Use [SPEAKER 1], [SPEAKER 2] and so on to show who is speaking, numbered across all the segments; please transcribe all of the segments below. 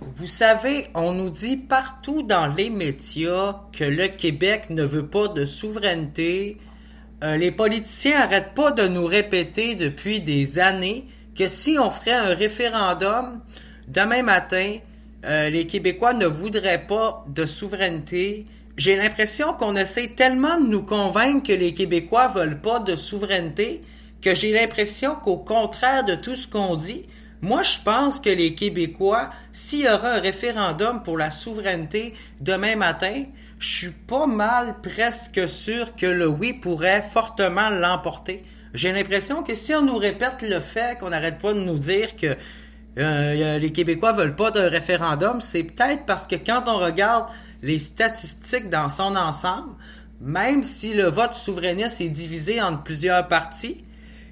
[SPEAKER 1] Vous savez, on nous dit partout dans les médias que le Québec ne veut pas de souveraineté. Les politiciens arrêtent pas de nous répéter depuis des années que si on ferait un référendum demain matin, les Québécois ne voudraient pas de souveraineté. J'ai l'impression qu'on essaie tellement de nous convaincre que les Québécois veulent pas de souveraineté que j'ai l'impression qu'au contraire de tout ce qu'on dit, moi je pense que les Québécois, s'il y aura un référendum pour la souveraineté demain matin, je suis pas mal presque sûr que le oui pourrait fortement l'emporter. J'ai l'impression que si on nous répète le fait qu'on n'arrête pas de nous dire que les Québécois veulent pas d'un référendum, c'est peut-être parce que quand on regarde les statistiques dans son ensemble, même si le vote souverainiste est divisé entre plusieurs partis,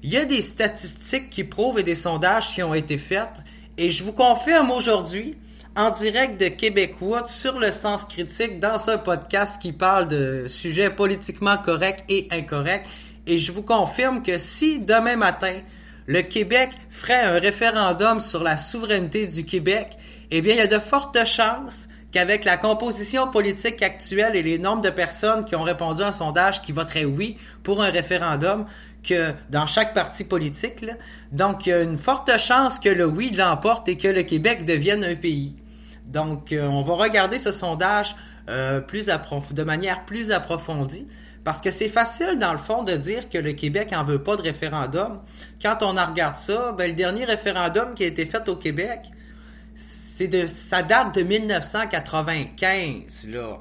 [SPEAKER 1] il y a des statistiques qui prouvent et des sondages qui ont été faits. Et je vous confirme aujourd'hui, en direct de Québécois, sur le sens critique, dans ce podcast qui parle de sujets politiquement corrects et incorrects. Et je vous confirme que si demain matin, le Québec ferait un référendum sur la souveraineté du Québec, eh bien, il y a de fortes chances qu'avec la composition politique actuelle et les nombres de personnes qui ont répondu à un sondage qui voteraient oui pour un référendum, que dans chaque parti politique, là. Donc, il y a une forte chance que le oui l'emporte et que le Québec devienne un pays. Donc, on va regarder ce sondage de manière plus approfondie, parce que c'est facile, dans le fond, de dire que le Québec en veut pas de référendum. Quand on en regarde ça, ben, le dernier référendum qui a été fait au Québec, ça date de 1995, là.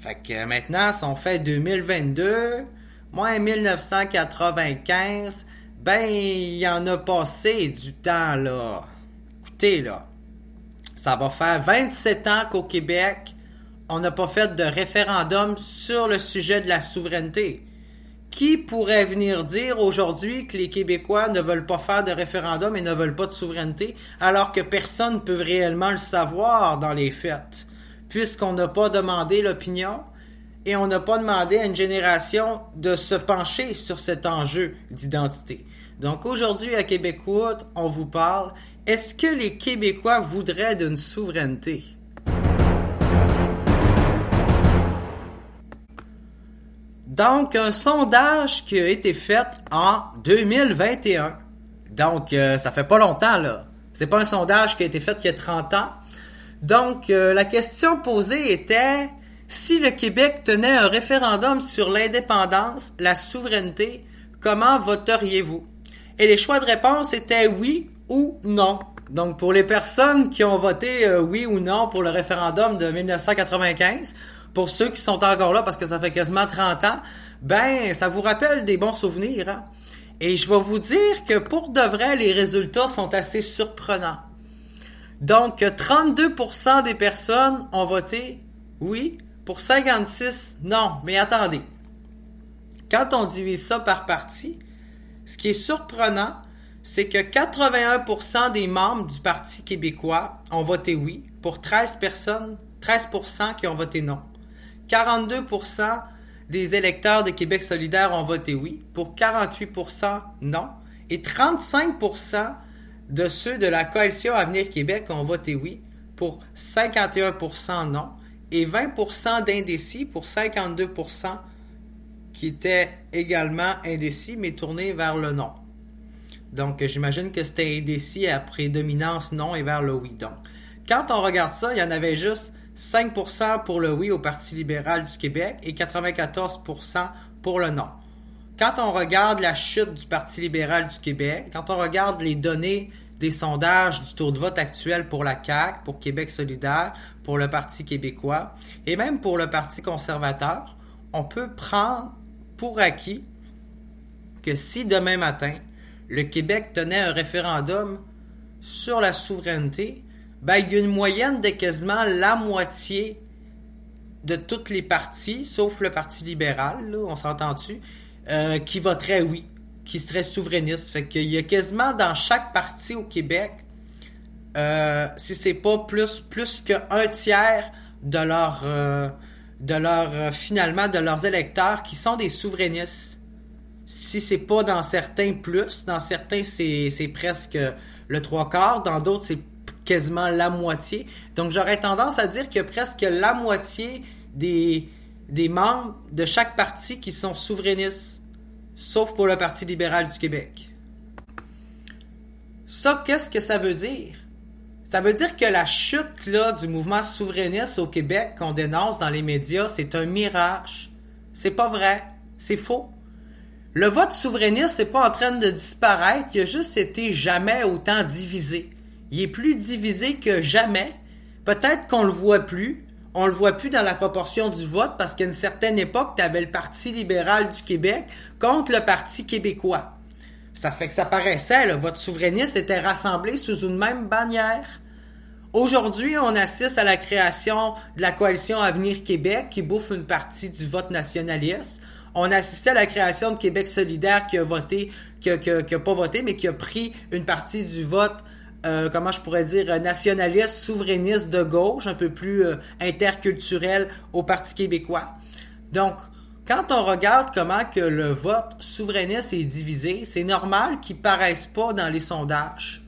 [SPEAKER 1] Fait que maintenant, si on fait 2022... Moi, en 1995, ben, il y en a passé du temps, là. Écoutez, là, ça va faire 27 ans qu'au Québec, on n'a pas fait de référendum sur le sujet de la souveraineté. Qui pourrait venir dire aujourd'hui que les Québécois ne veulent pas faire de référendum et ne veulent pas de souveraineté, alors que personne ne peut réellement le savoir dans les faits, puisqu'on n'a pas demandé l'opinion? Et on n'a pas demandé à une génération de se pencher sur cet enjeu d'identité. Donc aujourd'hui à Québécois, on vous parle, est-ce que les Québécois voudraient d'une souveraineté? Donc un sondage qui a été fait en 2021. Donc ça fait pas longtemps là. C'est pas un sondage qui a été fait il y a 30 ans. Donc la question posée était: si le Québec tenait un référendum sur l'indépendance, la souveraineté, comment voteriez-vous? Et les choix de réponse étaient oui ou non. Donc pour les personnes qui ont voté oui ou non pour le référendum de 1995, pour ceux qui sont encore là parce que ça fait quasiment 30 ans, ben ça vous rappelle des bons souvenirs. Hein? Et je vais vous dire que pour de vrai, les résultats sont assez surprenants. Donc 32% des personnes ont voté oui, pour 56, non. Mais attendez. Quand on divise ça par parti, ce qui est surprenant, c'est que 81% des membres du Parti québécois ont voté oui, pour 13% qui ont voté non. 42% des électeurs de Québec solidaire ont voté oui, pour 48% non. Et 35% de ceux de la coalition Avenir Québec ont voté oui, pour 51% non. Et 20% d'indécis pour 52% qui étaient également indécis, mais tournés vers le non. Donc, j'imagine que c'était indécis à prédominance non et vers le oui. Donc, quand on regarde ça, il y en avait juste 5% pour le oui au Parti libéral du Québec et 94% pour le non. Quand on regarde la chute du Parti libéral du Québec, quand on regarde les données des sondages du taux de vote actuel pour la CAQ, pour Québec solidaire, pour le Parti québécois et même pour le Parti conservateur, on peut prendre pour acquis que si demain matin, le Québec tenait un référendum sur la souveraineté, ben, il y a une moyenne de quasiment la moitié de tous les partis, sauf le Parti libéral, là, on s'entend-tu, qui voterait oui, qui serait souverainiste. Fait qu'il y a quasiment dans chaque parti au Québec, si c'est pas plus qu'un tiers de finalement de leurs électeurs qui sont des souverainistes. Si c'est pas dans certains plus, dans certains c'est presque le trois quarts, dans d'autres c'est quasiment la moitié. Donc j'aurais tendance à dire qu'il y a presque la moitié des membres de chaque parti qui sont souverainistes, sauf pour le Parti libéral du Québec. Ça, qu'est-ce que ça veut dire? Ça veut dire que la chute là, du mouvement souverainiste au Québec qu'on dénonce dans les médias, c'est un mirage. C'est pas vrai. C'est faux. Le vote souverainiste n'est pas en train de disparaître, il a juste été jamais autant divisé. Il est plus divisé que jamais. Peut-être qu'on le voit plus. On le voit plus dans la proportion du vote parce qu'à une certaine époque, tu avais le Parti libéral du Québec contre le Parti québécois. Ça fait que ça paraissait, le vote souverainiste était rassemblé sous une même bannière. Aujourd'hui, on assiste à la création de la coalition Avenir Québec qui bouffe une partie du vote nationaliste. On assistait à la création de Québec solidaire qui a voté, qui a pas voté, mais qui a pris une partie du vote, comment je pourrais dire, nationaliste, souverainiste de gauche, un peu plus interculturel au Parti québécois. Donc, quand on regarde comment que le vote souverainiste est divisé, c'est normal qu'il ne paraisse pas dans les sondages.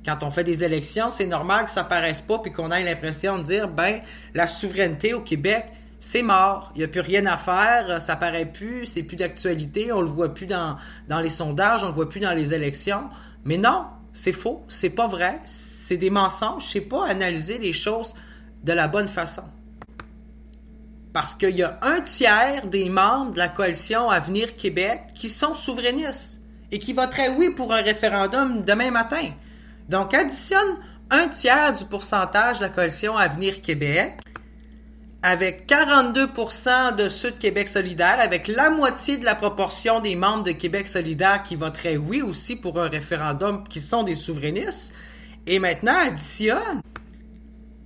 [SPEAKER 1] Quand on fait des élections, c'est normal que ça ne paraisse pas puis qu'on ait l'impression de dire, ben, la souveraineté au Québec, c'est mort, il n'y a plus rien à faire, ça paraît plus, c'est plus d'actualité, on le voit plus dans les sondages, on le voit plus dans les élections. Mais non, c'est faux, c'est pas vrai, c'est des mensonges, je sais pas analyser les choses de la bonne façon. Parce qu'il y a un tiers des membres de la coalition Avenir Québec qui sont souverainistes et qui voteraient oui pour un référendum demain matin. Donc additionne un tiers du pourcentage de la coalition Avenir Québec avec 42% de ceux de Québec solidaire, avec la moitié de la proportion des membres de Québec solidaire qui voteraient oui aussi pour un référendum, qui sont des souverainistes. Et maintenant, additionne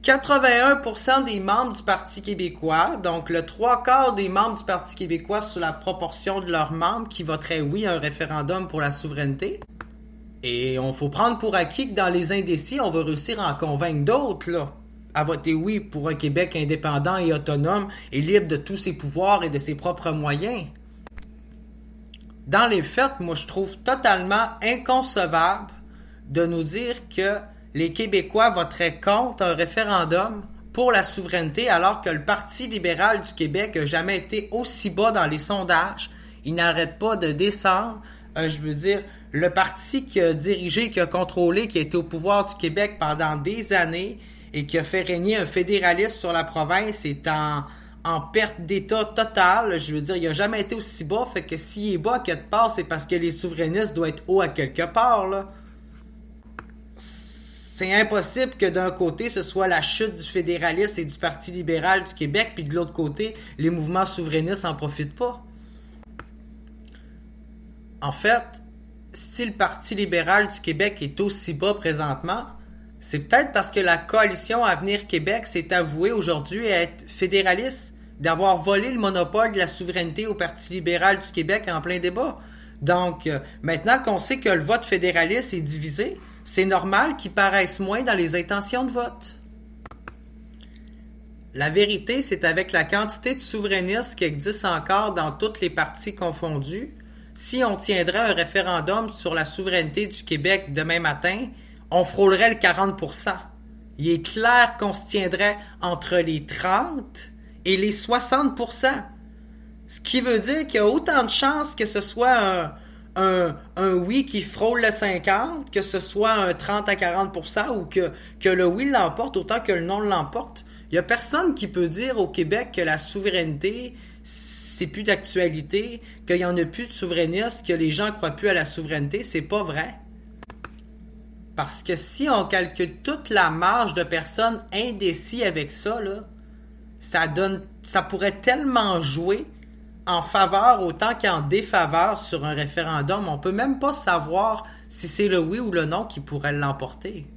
[SPEAKER 1] 81% des membres du Parti québécois, donc le 3/4 des membres du Parti québécois sur la proportion de leurs membres qui voteraient oui à un référendum pour la souveraineté. Et on faut prendre pour acquis que dans les indécis, on va réussir à en convaincre d'autres, là, à voter oui pour un Québec indépendant et autonome et libre de tous ses pouvoirs et de ses propres moyens. Dans les faits, moi je trouve totalement inconcevable de nous dire que les Québécois voteraient contre un référendum pour la souveraineté alors que le Parti libéral du Québec n'a jamais été aussi bas dans les sondages. Il n'arrête pas de descendre. Le parti qui a dirigé, qui a contrôlé, qui a été au pouvoir du Québec pendant des années et qui a fait régner un fédéralisme sur la province est en perte d'état totale. Il n'a jamais été aussi bas, fait que s'il est bas à quelque part, c'est parce que les souverainistes doivent être hauts à quelque part, là. C'est impossible que d'un côté, ce soit la chute du fédéralisme et du Parti libéral du Québec, puis de l'autre côté, les mouvements souverainistes n'en profitent pas. En fait, si le Parti libéral du Québec est aussi bas présentement, c'est peut-être parce que la coalition Avenir Québec s'est avouée aujourd'hui être fédéraliste, d'avoir volé le monopole de la souveraineté au Parti libéral du Québec en plein débat. Donc, maintenant qu'on sait que le vote fédéraliste est divisé, c'est normal qu'il paraisse moins dans les intentions de vote. La vérité, c'est avec la quantité de souverainistes qui existent encore dans toutes les partis confondus, si on tiendrait un référendum sur la souveraineté du Québec demain matin, on frôlerait le 40%. Il est clair qu'on se tiendrait entre les 30 et les 60%. Ce qui veut dire qu'il y a autant de chances que ce soit un oui qui frôle le 50, que ce soit un 30 à 40% ou que le oui l'emporte autant que le non l'emporte. Il n'y a personne qui peut dire au Québec que la souveraineté, c'est plus d'actualité, qu'il n'y en a plus de souverainistes, que les gens ne croient plus à la souveraineté. C'est pas vrai. Parce que si on calcule toute la marge de personnes indécis avec ça, là, ça pourrait tellement jouer en faveur autant qu'en défaveur sur un référendum. On peut même pas savoir si c'est le oui ou le non qui pourrait l'emporter.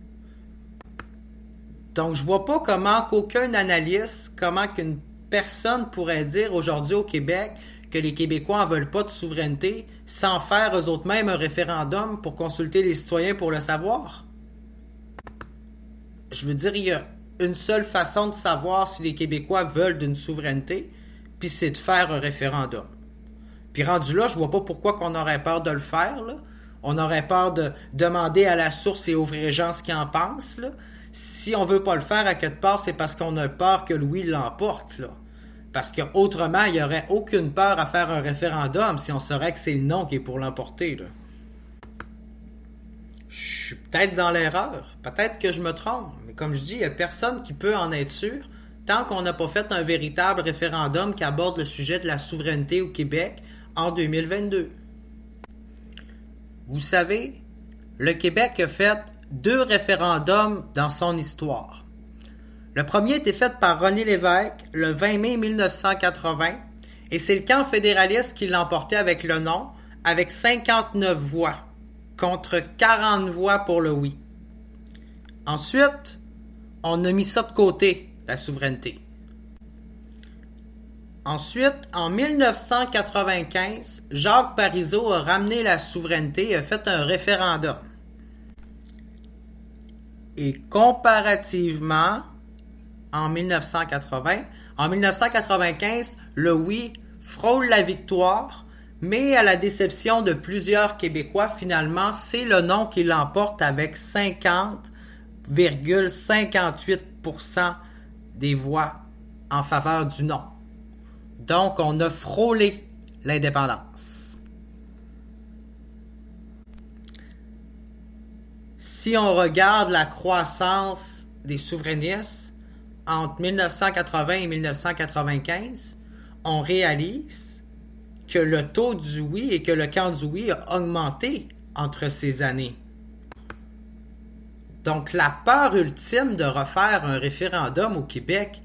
[SPEAKER 1] Donc je vois pas comment qu'aucun analyste, comment qu'une personne pourrait dire aujourd'hui au Québec que les Québécois n'en veulent pas de souveraineté sans faire eux autres mêmes un référendum pour consulter les citoyens pour le savoir. Il y a une seule façon de savoir si les Québécois veulent d'une souveraineté, puis c'est de faire un référendum. Puis rendu là, je vois pas pourquoi qu'on aurait peur de le faire, là. On aurait peur de demander à la source et aux vrais gens ce qu'ils en pensent, là. Si on veut pas le faire à quelque part, c'est parce qu'on a peur que le oui l'emporte, là. Parce que autrement, il n'y aurait aucune peur à faire un référendum si on saurait que c'est le non qui est pour l'emporter, là. Je suis peut-être dans l'erreur, peut-être que je me trompe, mais comme je dis, il n'y a personne qui peut en être sûr tant qu'on n'a pas fait un véritable référendum qui aborde le sujet de la souveraineté au Québec en 2022. Vous savez, le Québec a fait 2 référendums dans son histoire. Le premier a été fait par René Lévesque le 20 mai 1980 et c'est le camp fédéraliste qui l'a emporté avec le non, avec 59 voix, contre 40 voix pour le oui. Ensuite, on a mis ça de côté, la souveraineté. Ensuite, en 1995, Jacques Parizeau a ramené la souveraineté et a fait un référendum. Et comparativement, en 1995, le oui frôle la victoire, mais à la déception de plusieurs Québécois, finalement, c'est le non qui l'emporte avec 50,58% des voix en faveur du non. Donc, on a frôlé l'indépendance. Si on regarde la croissance des souverainistes entre 1980 et 1995, on réalise que le taux du oui et que le camp du oui a augmenté entre ces années. Donc, la peur ultime de refaire un référendum au Québec,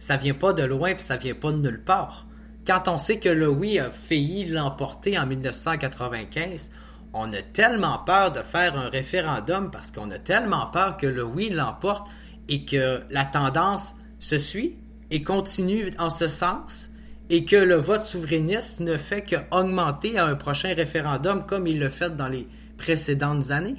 [SPEAKER 1] ça vient pas de loin et ça vient pas de nulle part. Quand on sait que le oui a failli l'emporter en 1995, on a tellement peur de faire un référendum parce qu'on a tellement peur que le oui l'emporte et que la tendance se suit et continue en ce sens et que le vote souverainiste ne fait qu'augmenter à un prochain référendum comme il l'a fait dans les précédentes années.